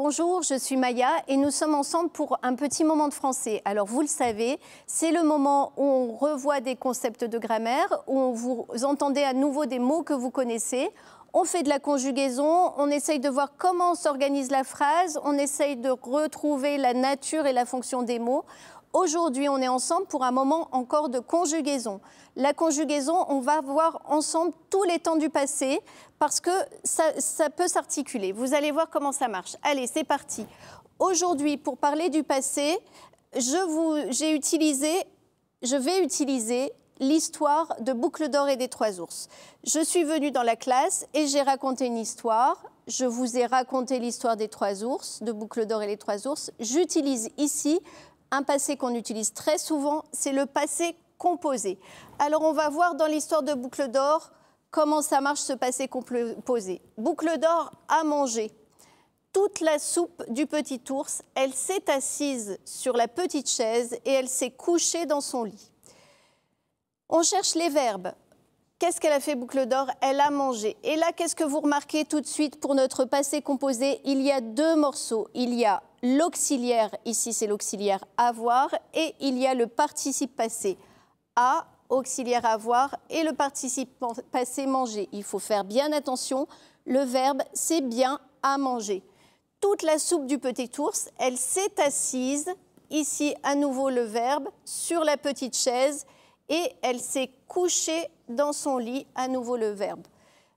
Bonjour, je suis Maya et nous sommes ensemble pour un petit moment de français. Alors vous le savez, c'est le moment où on revoit des concepts de grammaire, où vous entendez à nouveau des mots que vous connaissez. On fait de la conjugaison, on essaye de voir comment s'organise la phrase, on essaye de retrouver la nature et la fonction des mots. Aujourd'hui, on est ensemble pour un moment encore de conjugaison. La conjugaison, on va voir ensemble tous les temps du passé parce que ça peut s'articuler. Vous allez voir comment ça marche. Allez, c'est parti. Aujourd'hui, pour parler du passé, je vais utiliser l'histoire de Boucle d'or et des Trois ours. Je suis venue dans la classe et j'ai raconté une histoire. Je vous ai raconté l'histoire des Trois ours, de Boucle d'or et les Trois ours. J'utilise ici un passé qu'on utilise très souvent, c'est le passé composé. Alors, on va voir dans l'histoire de Boucle d'or comment ça marche ce passé composé. Boucle d'or a mangé toute la soupe du petit ours. Elle s'est assise sur la petite chaise et elle s'est couchée dans son lit. On cherche les verbes. Qu'est-ce qu'elle a fait, Boucle d'or? Elle a mangé. Et là, qu'est-ce que vous remarquez tout de suite pour notre passé composé? Il y a deux morceaux. Il y a l'auxiliaire, ici c'est l'auxiliaire avoir, et il y a le participe passé. A, auxiliaire avoir, et le participe passé manger. Il faut faire bien attention. Le verbe, c'est bien à manger. Toute la soupe du petit ours, elle s'est assise, ici à nouveau le verbe, sur la petite chaise, et elle s'est couchée dans son lit, à nouveau le verbe.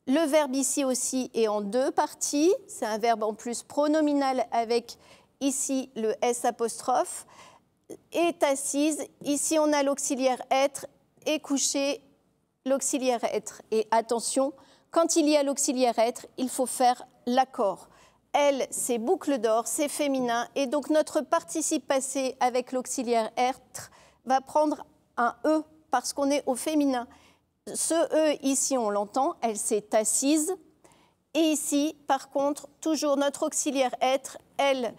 Le verbe ici aussi est en deux parties. C'est un verbe en plus pronominal avec ici le S apostrophe. Est assise, ici on a l'auxiliaire être, et couché, l'auxiliaire être. Et attention, quand il y a l'auxiliaire être, il faut faire l'accord. Elle, c'est boucle d'or, c'est féminin, et donc notre participe passé avec l'auxiliaire être va prendre un E, parce qu'on est au féminin. Ce E, ici, on l'entend, elle s'est assise. Et ici, par contre, toujours notre auxiliaire être, elle,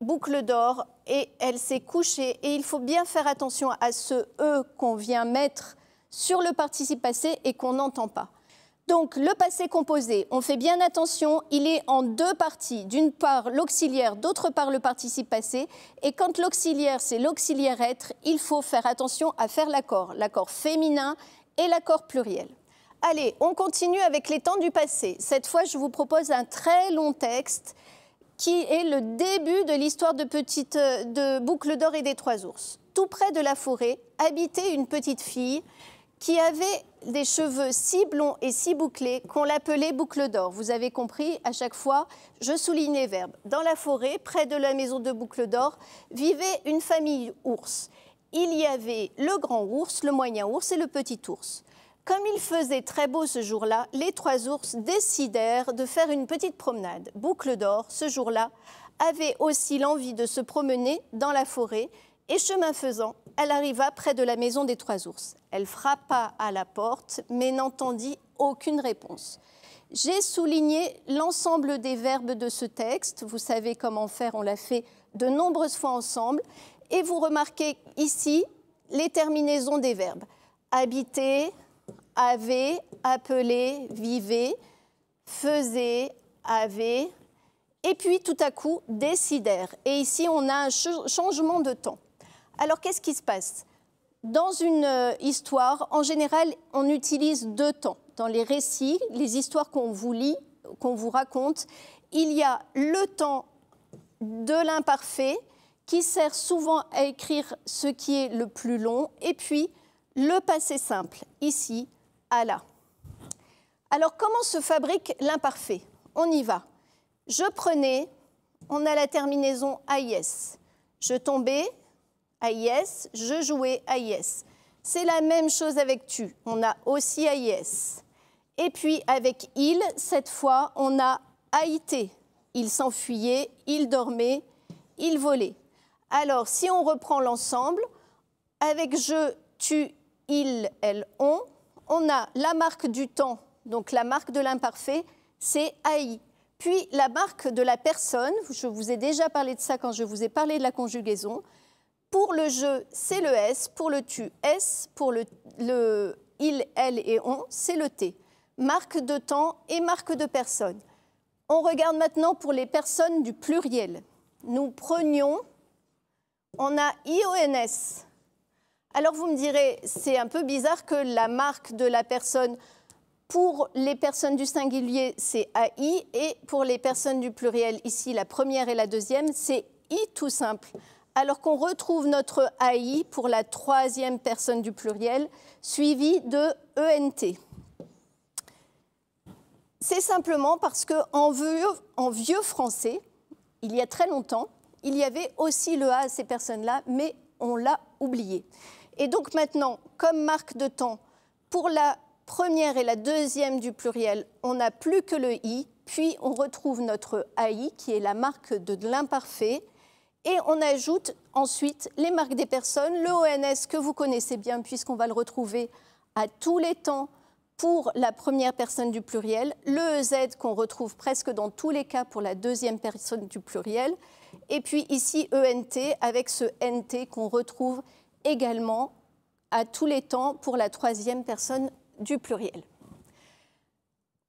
boucle d'or, et elle s'est couchée. Et il faut bien faire attention à ce E qu'on vient mettre sur le participe passé et qu'on n'entend pas. Donc, le passé composé, on fait bien attention, il est en deux parties. D'une part, l'auxiliaire, d'autre part, le participe passé. Et quand l'auxiliaire, c'est l'auxiliaire être, il faut faire attention à faire l'accord féminin et l'accord pluriel. Allez, on continue avec les temps du passé. Cette fois, je vous propose un très long texte qui est le début de l'histoire de Boucle d'or et des Trois ours. Tout près de la forêt habitait une petite fille qui avait des cheveux si blonds et si bouclés qu'on l'appelait Boucle d'or. Vous avez compris, à chaque fois, je souligne les verbes. Dans la forêt, près de la maison de Boucle d'or, vivait une famille ours. Il y avait le grand ours, le moyen ours et le petit ours. Comme il faisait très beau ce jour-là, les trois ours décidèrent de faire une petite promenade. Boucle d'or, ce jour-là, avait aussi l'envie de se promener dans la forêt et chemin faisant, elle arriva près de la maison des Trois ours. Elle frappa à la porte, mais n'entendit aucune réponse. J'ai souligné l'ensemble des verbes de ce texte. Vous savez comment faire, on l'a fait de nombreuses fois ensemble. Et vous remarquez ici les terminaisons des verbes. Habiter, avait, appeler, vivait, faisait, avait. Et puis tout à coup, décidèrent. Et ici, on a un changement de temps. Alors, qu'est-ce qui se passe? Dans une histoire, en général, on utilise deux temps. Dans les récits, les histoires qu'on vous lit, qu'on vous raconte, il y a le temps de l'imparfait qui sert souvent à écrire ce qui est le plus long, et puis le passé simple, ici, à là. Alors, comment se fabrique l'imparfait? On y va. Je prenais, on a la terminaison AIS. Je tombais, AIS, je jouais, AIS. C'est la même chose avec tu, on a aussi AIS. Et puis avec il, cette fois, on a AIT. Il s'enfuyait, il dormait, il volait. Alors, si on reprend l'ensemble, avec je, tu, il, elle, on a la marque du temps, donc la marque de l'imparfait, c'est AI. Puis la marque de la personne, je vous ai déjà parlé de ça quand je vous ai parlé de la conjugaison. Pour le je, c'est le S. Pour le tu, S. Pour le il, elle et on, c'est le T. Marque de temps et marque de personne. On regarde maintenant pour les personnes du pluriel. Nous prenions, on a IONS. Alors vous me direz, c'est un peu bizarre que la marque de la personne, pour les personnes du singulier, c'est AI, et pour les personnes du pluriel, ici la première et la deuxième, c'est I tout simple. Alors qu'on retrouve notre AI pour la troisième personne du pluriel, suivie de ENT. C'est simplement parce qu'en vieux français, il y a très longtemps, il y avait aussi le A à ces personnes-là, mais on l'a oublié. Et donc maintenant, comme marque de temps, pour la première et la deuxième du pluriel, on n'a plus que le I, puis on retrouve notre AI, qui est la marque de l'imparfait, et on ajoute ensuite les marques des personnes, le ONS que vous connaissez bien, puisqu'on va le retrouver à tous les temps pour la première personne du pluriel, le EZ qu'on retrouve presque dans tous les cas pour la deuxième personne du pluriel, et puis ici ENT avec ce NT qu'on retrouve également à tous les temps pour la troisième personne du pluriel.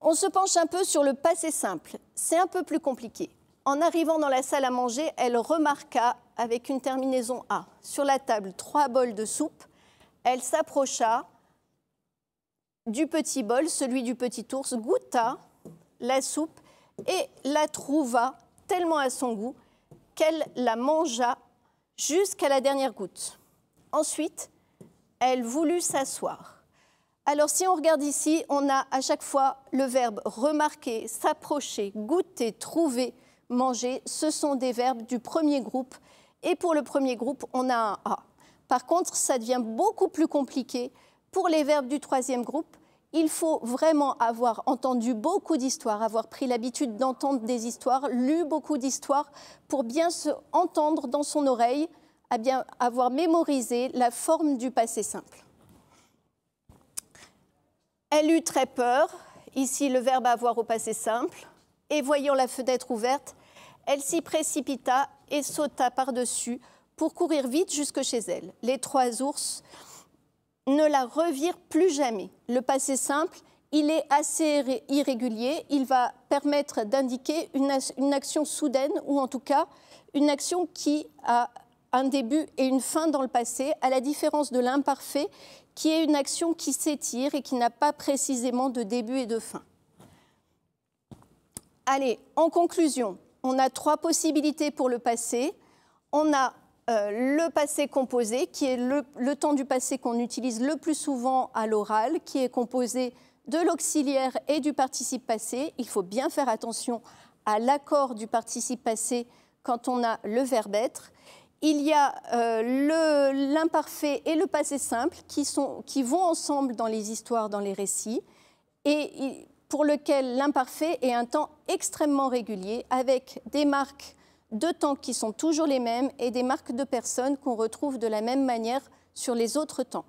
On se penche un peu sur le passé simple. C'est un peu plus compliqué. En arrivant dans la salle à manger, elle remarqua, avec une terminaison A, sur la table 3 bols de soupe. Elle s'approcha du petit bol, celui du petit ours, goûta la soupe et la trouva tellement à son goût qu'elle la mangea jusqu'à la dernière goutte. Ensuite, elle voulut s'asseoir. Alors, si on regarde ici, on a à chaque fois le verbe remarquer, s'approcher, goûter, trouver, manger. Ce sont des verbes du premier groupe. Et pour le premier groupe, on a un A. Par contre, ça devient beaucoup plus compliqué. Pour les verbes du troisième groupe, il faut vraiment avoir entendu beaucoup d'histoires, avoir pris l'habitude d'entendre des histoires, lu beaucoup d'histoires pour bien se entendre dans son oreille, à bien avoir mémorisé la forme du passé simple. Elle eut très peur, ici le verbe avoir au passé simple, et voyant la fenêtre ouverte, elle s'y précipita et sauta par-dessus pour courir vite jusque chez elle. Les 3 ours ne la revirent plus jamais. Le passé simple, il est assez irrégulier, il va permettre d'indiquer une action soudaine, ou en tout cas une action qui a un début et une fin dans le passé, à la différence de l'imparfait, qui est une action qui s'étire et qui n'a pas précisément de début et de fin. Allez, en conclusion, on a 3 possibilités pour le passé. On a le passé composé, qui est le temps du passé qu'on utilise le plus souvent à l'oral, qui est composé de l'auxiliaire et du participe passé. Il faut bien faire attention à l'accord du participe passé quand on a le verbe être. Il y a l'imparfait et le passé simple qui vont ensemble dans les histoires, dans les récits, et pour lequel l'imparfait est un temps extrêmement régulier, avec des marques de temps qui sont toujours les mêmes et des marques de personnes qu'on retrouve de la même manière sur les autres temps.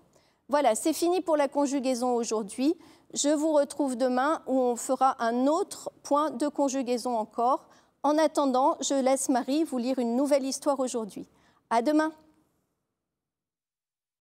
Voilà, c'est fini pour la conjugaison aujourd'hui. Je vous retrouve demain où on fera un autre point de conjugaison encore. En attendant, je laisse Marie vous lire une nouvelle histoire aujourd'hui. À demain.